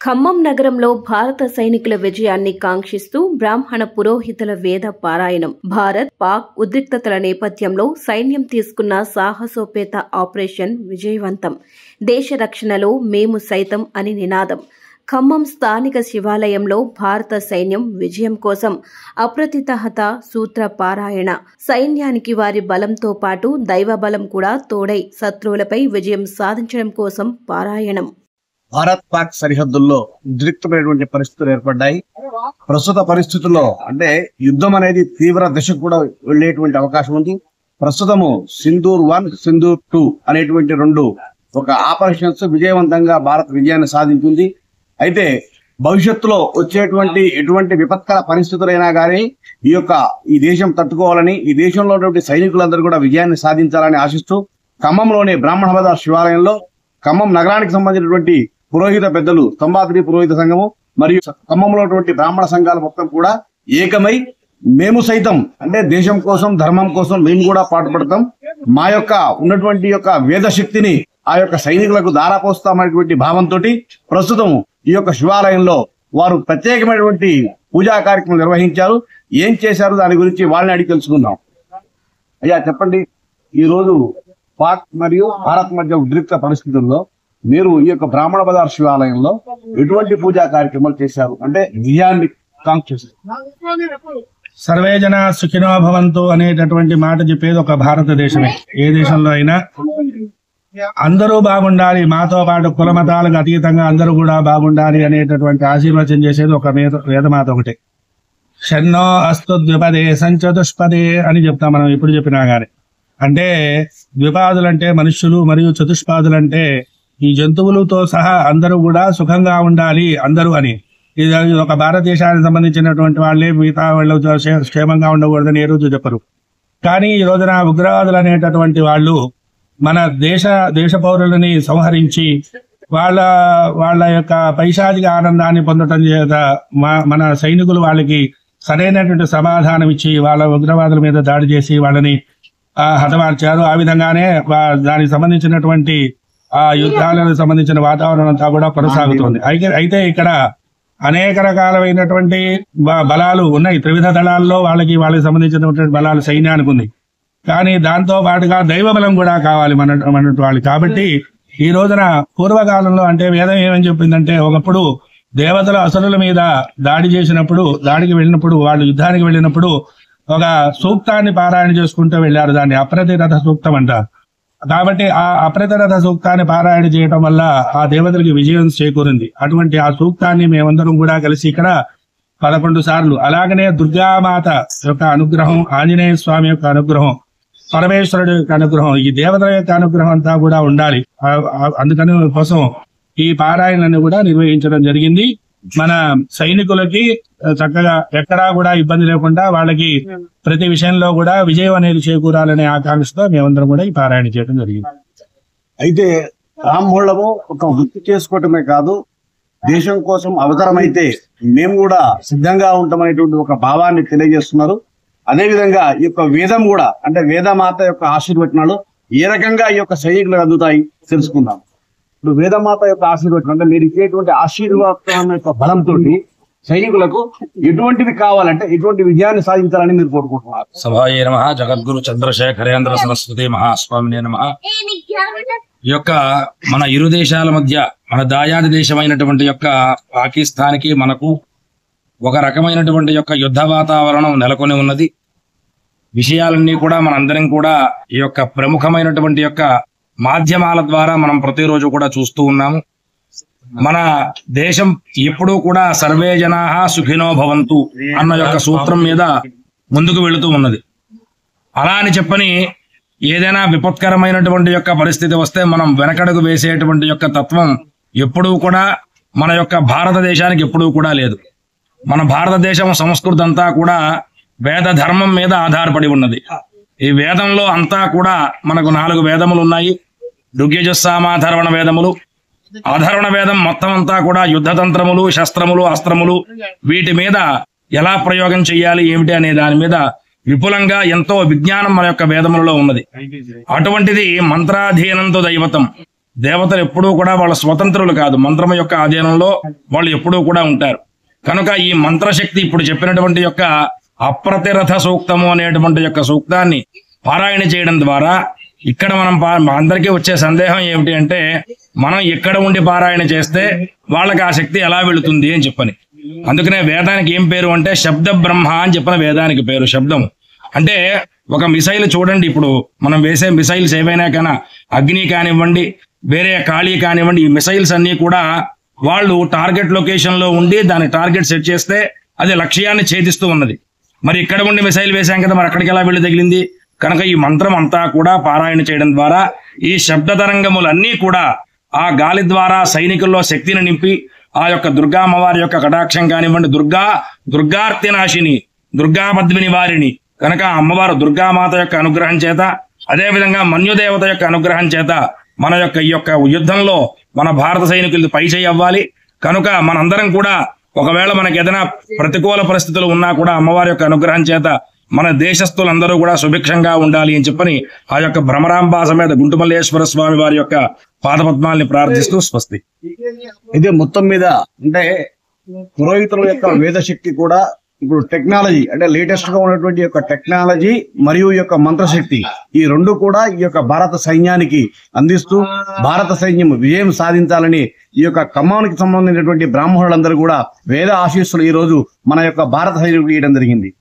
ఖమ్మం నగరంలో భారత సైనికుల విజయాన్ని కాంక్షిస్తూ బ్రాహ్మణ పురోహితుల వేద పారాయణం. భారత్ పాక్ ఉద్రిక్తతల నేపథ్యంలో సైన్యం తీసుకున్న సాహసోపేత ఆపరేషన్ విజయవంతం. దేశ రక్షణలో మేము సైతం అని నినాదం. ఖమ్మం స్థానిక శివాలయంలో భారత సైన్యం విజయం కోసం అప్రతిహత సూత్ర పారాయణ. సైన్యానికి వారి బలంతో పాటు దైవ బలం కూడా తోడై శత్రువులపై విజయం సాధించడం కోసం పారాయణం. భారత్ పాక్ సరిహద్దుల్లో ఉద్రిక్తమైనటువంటి పరిస్థితులు ఏర్పడ్డాయి. ప్రస్తుత పరిస్థితుల్లో అంటే యుద్ధం అనేది తీవ్ర దశకు కూడా వెళ్లేటువంటి అవకాశం ఉంది. ప్రస్తుతము సింధూర్ 1, సింధూర్ 2 అనేటువంటి రెండు ఆపరేషన్స్ విజయవంతంగా భారత్ విజయాన్ని సాధించింది. అయితే భవిష్యత్తులో వచ్చేటువంటి ఎటువంటి విపత్కర పరిస్థితులైనా కానీ ఈ దేశం తట్టుకోవాలని, ఈ దేశంలో ఉన్నటువంటి సైనికులందరూ కూడా విజయాన్ని సాధించాలని ఆశిస్తూ ఖమ్మంలోని బ్రాహ్మణ బజార్ శివాలయంలో ఖమ్మం నగరానికి సంబంధించినటువంటి పురోహిత పెద్దలు, స్తంభాద్రి పురోహిత సంఘము మరియు ఖమ్మంలో బ్రాహ్మణ సంఘాలు మొత్తం కూడా ఏకమై మేము సైతం అంటే దేశం కోసం, ధర్మం కోసం మేము కూడా పాటుపడతాం, మా ఉన్నటువంటి వేద శక్తిని ఆ సైనికులకు దారాపోస్తామనేటువంటి భావంతో ప్రస్తుతం ఈ శివాలయంలో వారు ప్రత్యేకమైనటువంటి పూజా కార్యక్రమం నిర్వహించారు. ఏం చేశారు దాని గురించి వాళ్ళని అడిగి తెలుసుకుందాం. అయ్యా చెప్పండి, ఈ రోజు పాక్ మరియు భారత్ మధ్య ఉద్రిక్త పరిస్థితుల్లో మీరు ఈ బ్రాహ్మణ బజార్ శివాలయంలో ఎటువంటి పూజా కార్యక్రమాలు చేశారు, అంటే విజయాన్ని కాంక్షిస్తారు? సర్వే జన సుఖినో భవంతు అనేటటువంటి మాట చెప్పేది ఒక భారతదేశమే. ఏ దేశంలో అయినా అందరూ బాగుండాలి, మాతో పాటు కుల మతాలకు అతీతంగా అందరూ కూడా బాగుండాలి అనేటటువంటి ఆశీర్వచనం చేసేది ఒక వేదమాత ఒకటే. షన్నో అస్తు ద్విపదే సంచతుష్పదే అని చెప్తాం మనం ఎప్పుడు చెప్పినా గానీ. అంటే ద్విపాదులంటే మనుష్యులు మరియు చతుష్పాదులంటే ఈ జంతువులతో సహా అందరూ కూడా సుఖంగా ఉండాలి అందరూ అని. ఇది ఒక భారతదేశానికి సంబంధించినటువంటి వాళ్ళే మిగతా వాళ్ళు క్షేమంగా ఉండకూడదని ఏ రోజు చెప్పరు. కానీ ఈ రోజున ఉగ్రవాదులు అనేటటువంటి వాళ్ళు మన దేశ పౌరులని సంహరించి వాళ్ళ పైశాచిక ఆనందాన్ని పొందటం చేత మన సైనికులు వాళ్ళకి సరైనటువంటి సమాధానం ఇచ్చి వాళ్ళ ఉగ్రవాదుల మీద దాడి చేసి వాళ్ళని హతమార్చారు. ఆ విధంగానే దానికి సంబంధించినటువంటి యుద్ధాలకు సంబంధించిన వాతావరణం అంతా కూడా కొనసాగుతుంది. అయితే ఇక్కడ అనేక రకాలైనటువంటి బలాలు ఉన్నాయి. త్రివిధ దళాల్లో వాళ్ళకి సంబంధించినటువంటి బలాలు సైన్యానికి ఉంది. కానీ దాంతో పాటుగా దైవ బలం కూడా కావాలి మన వాళ్ళకి. కాబట్టి ఈ రోజున పూర్వకాలంలో అంటే వేదం ఏమని చెప్పిందంటే, ఒకప్పుడు దేవతలు అసురుల మీద దాడికి వెళ్ళినప్పుడు వాళ్ళు యుద్ధానికి వెళ్ళినప్పుడు ఒక సూక్తాన్ని పారాయణ చేసుకుంటూ వెళ్ళారు. దాన్ని అప్రతిరథ సూక్తం అంటారు. కాబట్టి ఆ అప్రతిరథ సూక్తాన్ని పారాయణ చేయడం వల్ల ఆ దేవతలకి విజయం చేకూరింది. అటువంటి ఆ సూక్తాన్ని మేమందరం కూడా కలిసి ఇక్కడ 11 సార్లు, అలాగనే దుర్గామాత యొక్క అనుగ్రహం, ఆంజనేయ స్వామి యొక్క అనుగ్రహం, పరమేశ్వరుడు యొక్క అనుగ్రహం, ఈ దేవతల యొక్క అనుగ్రహం అంతా కూడా ఉండాలి. అందుకని కోసం ఈ పారాయణని కూడా నిర్వహించడం జరిగింది. మన సైనికులకి చక్కగా ఎక్కడా కూడా ఇబ్బంది లేకుండా వాళ్ళకి ప్రతి విషయంలో కూడా విజయం అనేది చేకూరాలనే ఆకాంక్షతో మేమందరం కూడా ఈ పారాయణ చేయడం జరిగింది. అయితే బ్రాహ్మణులము ఒక వృత్తి చేసుకోవటమే కాదు, దేశం కోసం అవసరమైతే మేము కూడా సిద్ధంగా ఉంటామనేటువంటి ఒక భావాన్ని తెలియజేస్తున్నారు. అదేవిధంగా ఈ వేదం కూడా అంటే వేదమాత యొక్క ఆశీర్వచనాలు ఏ రకంగా ఈ సైనికులకు అందుతాయి తెలుసుకుందాం. ఇప్పుడు వేదమాత యొక్క ఆశీర్వచనం అంటే మీరు ఇచ్చేటువంటి ఆశీర్వాదం యొక్క బలంతో సైనికులకు ఎటువంటిది కావాలంటే ఎటువంటి విజయాన్ని సాధించాలని మీరు కోరుకుంటున్నారు? సభాయే నమః. జగద్గురు చంద్రశేఖరేంద్ర సరస్వతి మహాస్వామినే నమః. ఈ మన ఇరు దేశాల మధ్య మన దాయాది దేశమైనటువంటి పాకిస్తాన్కి మనకు ఒక రకమైనటువంటి యుద్ధ వాతావరణం నెలకొని ఉన్నది. విషయాలన్నీ కూడా మనందరం కూడా ఈ ప్రముఖమైనటువంటి మాధ్యమాల ద్వారా మనం ప్రతిరోజు కూడా చూస్తూ ఉన్నాము. మన దేశం ఎప్పుడూ కూడా సర్వే జనాః సుఖినో భవంతు అన్న సూత్రం మీద ముందుకు వెళుతూ ఉన్నది. అలా అని చెప్పని ఏదైనా విపత్కరమైనటువంటి పరిస్థితి వస్తే మనం వెనకడుగు వేసేటువంటి తత్వం ఎప్పుడూ కూడా మన భారతదేశానికి ఎప్పుడూ కూడా లేదు. మన భారతదేశం సంస్కృతి అంతా కూడా వేద ధర్మం మీద ఆధారపడి ఉన్నది. ఈ వేదంలో అంతా కూడా మనకు 4 వేదములు ఉన్నాయి. ఋగ్యజుస్సామాధర్వణ వేదములు. అధర్వణ వేదం మొత్తం అంతా కూడా యుద్ధతంత్రములు, శస్త్రములు, అస్త్రములు, వీటి మీద ఎలా ప్రయోగం చెయ్యాలి ఏమిటి అనే దాని మీద విపులంగా ఎంతో విజ్ఞానం మన వేదములలో ఉన్నది. అటువంటిది మంత్రాధీనంతో దైవతం దేవతలు ఎప్పుడూ కూడా వాళ్ళ స్వతంత్రులు కాదు, మంత్రం యొక్క ఆధీనంలో వాళ్ళు ఎప్పుడూ కూడా ఉంటారు. కనుక ఈ మంత్రశక్తి ఇప్పుడు చెప్పినటువంటి యొక్క అప్రతిరథ సూక్తము అనేటువంటి యొక్క సూక్తాన్ని పారాయణ చేయడం ద్వారా ఇక్కడ మనం అందరికీ వచ్చే సందేహం ఏమిటి అంటే, మనం ఇక్కడ ఉండి పారాయణ చేస్తే వాళ్ళకి ఆ శక్తి ఎలా వెళుతుంది అని చెప్పని. అందుకనే వేదానికి ఏం పేరు అంటే శబ్ద బ్రహ్మ అని చెప్పిన వేదానికి పేరు. శబ్దం అంటే ఒక మిసైల్ చూడండి, ఇప్పుడు మనం వేసే మిసైల్స్ ఏవైనా కన్నా అగ్ని కానివ్వండి, వేరే కాళీ కానివ్వండి, ఈ మిసైల్స్ అన్ని కూడా వాళ్ళు టార్గెట్ లొకేషన్ లో ఉండి దాని టార్గెట్ సెట్ చేస్తే అది లక్ష్యాన్ని ఛేదిస్తూ ఉన్నది. మరి ఇక్కడ ఉండి మిసైల్ వేసాం కదా, మరి అక్కడికి ఎలా వెళ్ళి తగిలింది? కనుక ఈ మంత్రం అంతా కూడా పారాయణ చేయడం ద్వారా ఈ శబ్ద తరంగములన్నీ కూడా ఆ గాలి ద్వారా సైనికుల్లో శక్తిని నింపి ఆ యొక్క దుర్గా అమ్మవారి యొక్క కటాక్షం కానివ్వండి, దుర్గార్తి నాశిని, దుర్గా పద్మిని వారిని కనుక అమ్మవారు దుర్గామాత యొక్క అనుగ్రహం చేత, అదేవిధంగా మన్యుదేవత యొక్క అనుగ్రహం చేత మన యొక్క ఈ యొక్క యుద్ధంలో మన భారత సైనికులు పై చేయి అవ్వాలి. కనుక మనందరం కూడా ఒకవేళ మనకి ఏదైనా ప్రతికూల పరిస్థితులు ఉన్నా కూడా అమ్మవారి యొక్క అనుగ్రహం చేత మన దేశస్తులందరూ కూడా సుభిక్షంగా ఉండాలి అని చెప్పని ఆ యొక్క భ్రమరాంబ సమేత గుంటుమల్లేశ్వర స్వామి వారి యొక్క పాదపద్మాల్ని ప్రార్థిస్తూ స్వస్తి. ఇదే మొత్తం మీద అంటే పురోహితుల యొక్క వేదశక్తి కూడా ఇప్పుడు టెక్నాలజీ అంటే లేటెస్ట్ గా ఉన్నటువంటి యొక్క టెక్నాలజీ మరియు ఈ యొక్క మంత్రశక్తి ఈ రెండు కూడా ఈ యొక్క భారత సైన్యానికి అందిస్తూ భారత సైన్యం విజయం సాధించాలని ఈ యొక్క ఖమ్మానికి సంబంధించినటువంటి బ్రాహ్మణులందరూ కూడా వేద ఆశీస్సులు ఈ రోజు మన యొక్క భారత సైన్యానికి ఇవ్వడం జరిగింది.